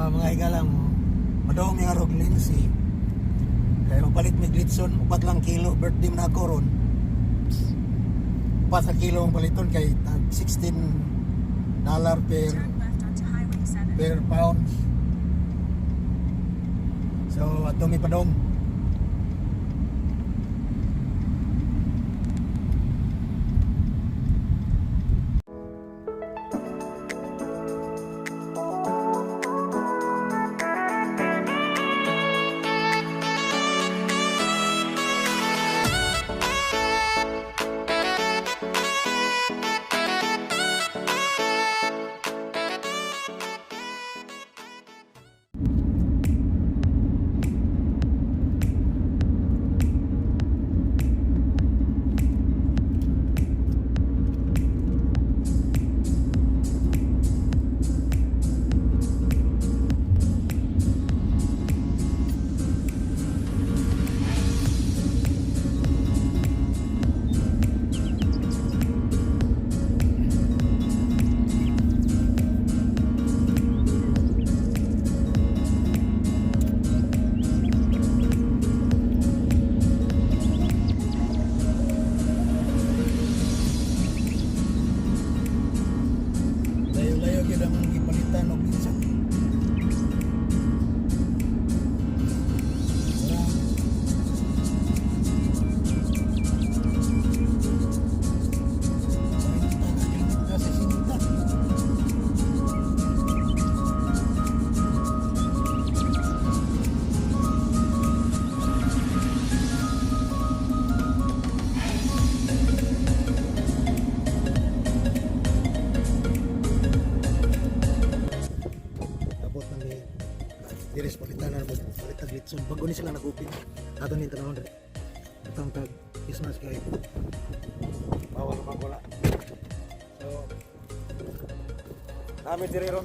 Mga igalang madawang nga rog linsi kaya mapalit mi glitson 4 lang kilo birthday na ako ron 4 na kilo ang paliton kay $16 per pound. So ato mi padong diris palitanan mo palitag litson bago ni sila nag-open ato ni tanawon rin itong tag Christmas kay bawal magwala. So namin diri ron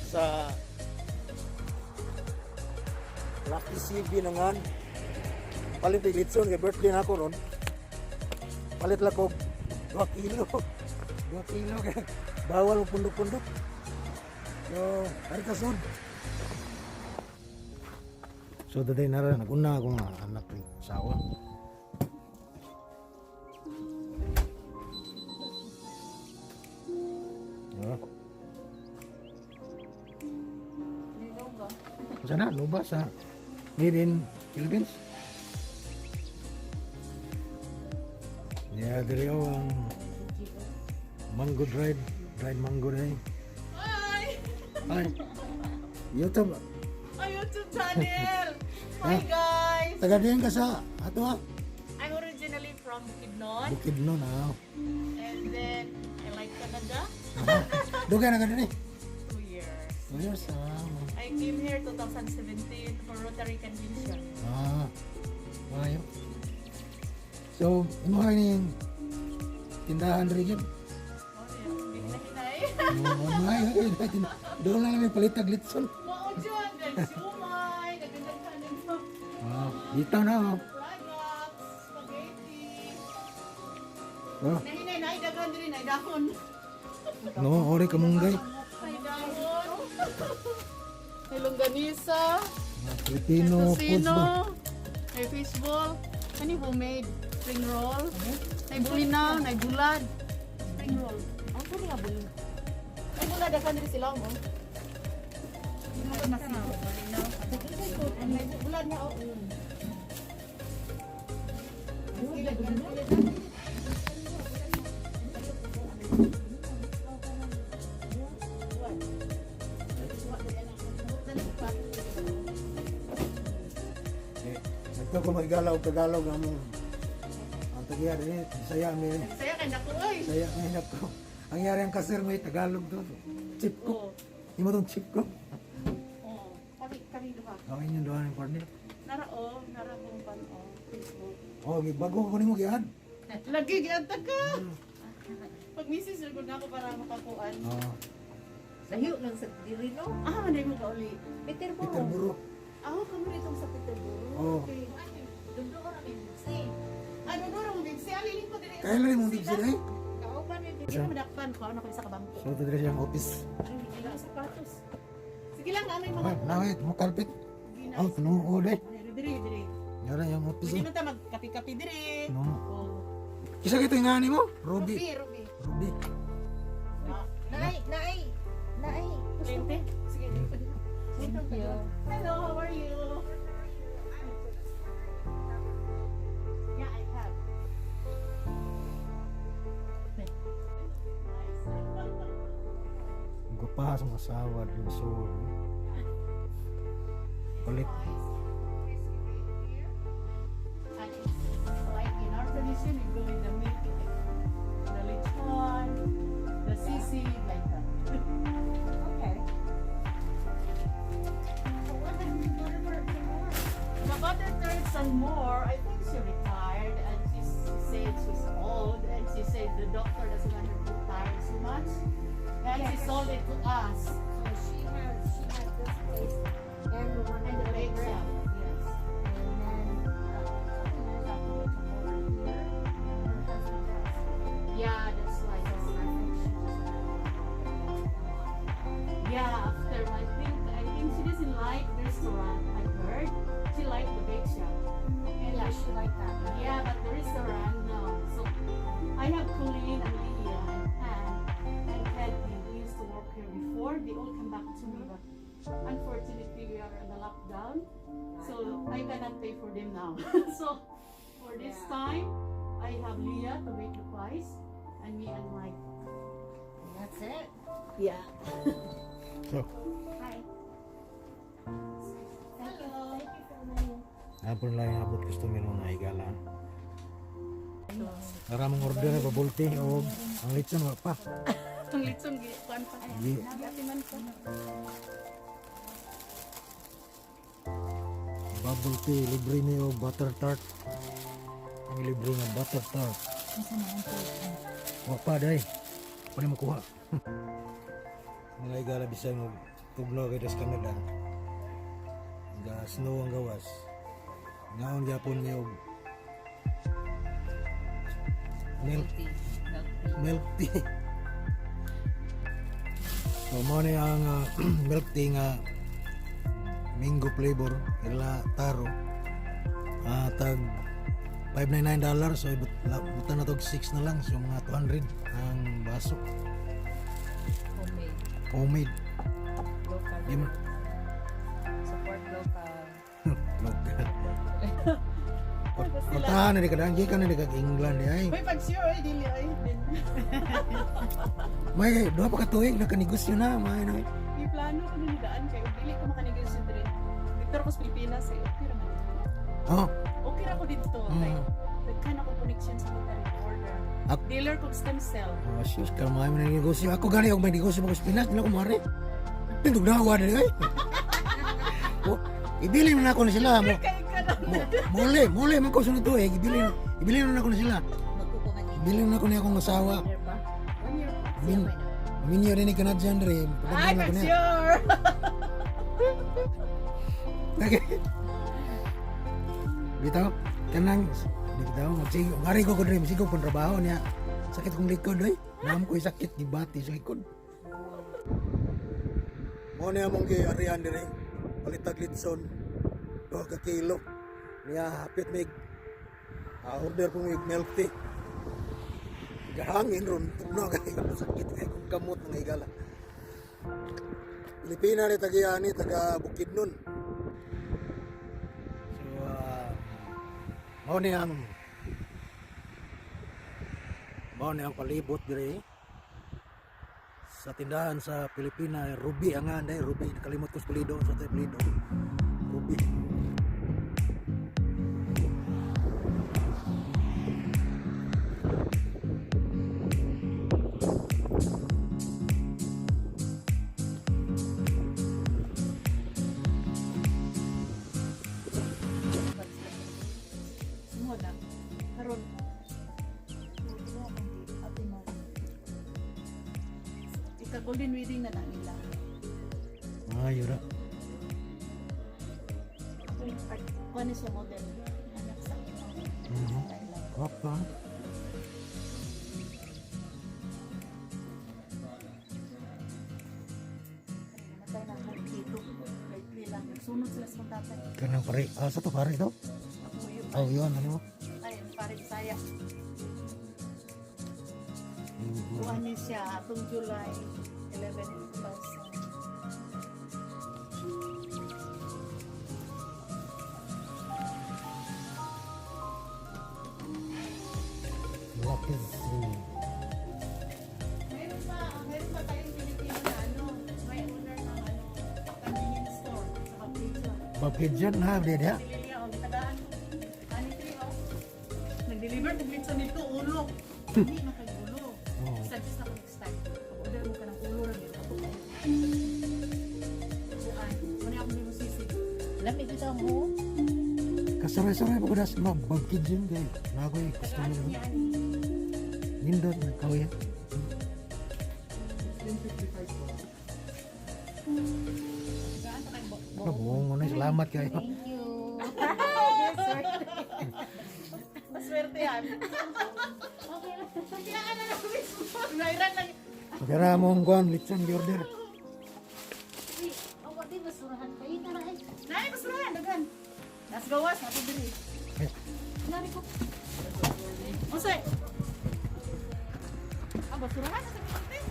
sa Lucky CB nangan palit tig litson kay birthday na ako ron palit lang ko 2 kilo kay bawal pundok-pundok. So hari kasod. So today nara naguna ako nga anak ni sawa. Sana luba sa made in Philippines. Yeah, diri ang mango dried mango na. Hi. YouTube. YouTube channel. Hi guys. Taga diyan ka sa ato ha? I'm originally from Bukidnon. Bukidnon na. And then I like Canada. Dugay na ka din eh. 2 years. 2 years. I came here 2017 for Rotary Convention. Mayo. So, imo kay ning tindahan rin yun. Big na hinay. Mayo. Doon lang may palitag litson. Mao dyan. Siumay. Nagandaghanan mo. Dito na oh. Products. Spaghetti. Oh. Nahinay na. Daghan din na. Dahon. No, ore kamunggay. Ay dahon. May longganisa. Filipino foods ba? May fishball. Ano yung homemade? Spring roll. May bulinaw, may bulad. Spring roll. Ang puro nga bulinaw. May bulad, akan rin sila mo. Hindi mo ito masino. May bulad niya, oh. Ito ko magigalaw Tagalog ang tagiya rin, saya mi. Saya kan ako ay. Saya mi nako. Ang yari ang kasir mo Tagalog do. Chip ko. Imo tong chip ko. Oo. Kami duha. Ang inyo doon ang partner. Nara kong pan Facebook. Oh, bago ko nimo gihan. Lagi gyud ka. Pag misis ko na ako para makakuan. Layo lang sa diri no. Manay mo ka uli. Peterborough. Ako kami rito sa Peterborough. Oh. Okay. Dundo ko ra kay Bugsi. Ano mo din siya liling ko dire. Kaya lang mong dibsi dai. Kauban ni Hindi na madakpan ko ano ko sa kabangko. So to dire siyang office. Ilang sapatos. Sige Sige lang, may mga... Ay, nawit mo kalpit. Hindi na. Oh, tinuod eh. Diri. Yara yung office. Pwede man ta magkapi-kapi diri. No. Oh. Kisa kita nga ni mo? Ruby. Ruby. Ruby. Naay. Lente. Sige. Thank you. Hello, how are you? Yeah, I have. Gupahas ang asawa din so. Palit. And it's like in our tradition, we go with the milk, the lechon, the sisig, like that. Okay. The butter tarts and more, I think she retired and she said she's old and she said the doctor doesn't want her to retire so much. And she sold it to us. So she had this place and the one And in the the bake lake shop. Yes. And then there's that little over here. Her husband has. Yeah, that's why. So I think she just Yeah, after I think she doesn't like the restaurant, I heard. She liked the bake shop. And yeah, she liked that. yeah, but the restaurant, no. So I have Colleen and Leah and Anne and Kathy who used to work here before. They all come back to me, but unfortunately we are in the lockdown. So I cannot pay for them now. So for this time, I have Leah to make the pies and me and Mike. That's it. Yeah. So, Hi. Thank you. Hello. Thank you for the hapon lang yung abot customer mo na igala. Maraming order na babulti o ang litson wa pa. Ang litsong kuan pa. Di, Dati man po. bubble tea, libre niyo butter tart. Ang libre nga butter tart. Wa pa day. Pwede makuha. Mga igala bisay mo tugnaw kay das Canada. Nga snow ang gawas. Ngaon gyapon niyo milk tea. So mo ni ang milk tea nga mango flavor ila taro. Tag $599 so buta na tog 6 na lang so mga 200 ang baso. Homemade. local. Di mo Support local. local. Puntahan na di kadang gikan na di kag England ay. May pag-sure ay dili ay din. May duha pa ka tuig nakanegosyo na may na. Iplano ko ni daan kay dili ko makanegosyo dire. Dito ako sa Pilipinas ay okay ra man. Oh, Okay ra ko dito. Like nagkan ako connection sa mga order. Dealer kog stem cell. oh sus ka may negosyo. Ako gani og may negosyo mo sa Pinas dili ko mare. Tindog na wa dili ay. Oh, ibili na ako na sila mo. Kay ka na. Muli man ko sunod tuig ibili na ako na sila. Magkukuman Ibili na ako ni akong asawa. Year pa. 1 year. Minyo rin ni kanadyan rin. Ay, pag-sure. Okay. Bitaw, kanang bitaw magsigo. Gari ko rin magsigo pang trabaho niya. Sakit kong likod oy. Naam ko sakit gibati sa likod. Mo niya mong giarihan dire. Palitag litson. 2 ka kilo. Niya hapit mig. Order ko mig milk tea. Gahangin ron. Tugno kayo sakit kay kung kamot ng igala. Pilipina ni taga-ani taga Bukidnon. So mao ni ang palibot dire sa tindahan sa Pilipina. Ruby ang anday Ruby nakalimot ko sa pulido sa pulido Ruby. Semua dah. Karon. Ika golden wedding na nila. Yura. Kuan siya model. Anak sa Apa? Matay na akong dito. tatay. Kanang pare. Ah, sa to pare to? Oh, yun. Ano mo? Ay, pare saya. Buwan niya siya atong July 11, 2000. What is Meron pa tayong Pilipino na ano, may owner ng ano, convenience store sa Kapitsa. Babkidyan ha, dia. Nililia, o, gitadaan ko. Ani tri, o. Nag-deliver, nag-litsa nito, ulo. Hindi na kayo ulo. Oo. Suggest ako next time. Order mo ka ng ulo rin dito. Buwan, muna ako hindi mo sisig. Lamig ito mo. Kasaray-saray po kadas ma'am. Babkidyan kay. Nakoy gusto Tagaan niyo. niya, ani. Nindot na kawya. Tagaan pa kayo, Buong mo na salamat kayo. Thank you. Maswerte yan. Okay lang. Kailangan na lang mismo. Mayroon lang. Pagkara mo ang kuhan, litson di order. Uy, ako di basurahan kayo na rin. Nay, basurahan, dagan. Nas gawas, ako diri. Nari ko. Usay. Ah, basurahan sa kapatid.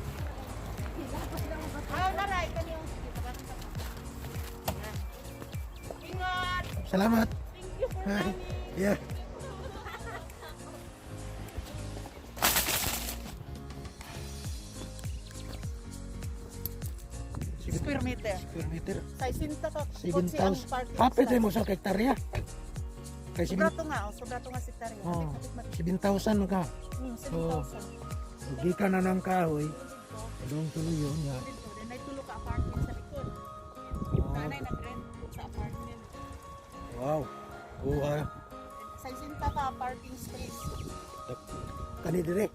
Ah, naray kanyo. Ingat. Salamat. Thank you for Hi. coming. Yeah. Square meter. Square meter. Sa isinta ka. 7,000. Hapit rin mo sa hektarya. Kay Sobra to nga, sobra to nga si Tarya. Oh, 7,000 ka. 7,000. Hindi ka na ng kahoy. Doon tuloy yun. Ya. Dito, then ay tulo ka apartment sa likod. Nanay nag-rent sa apartment. Wow. Buha. Sa isinta ka parking space. Kani dire.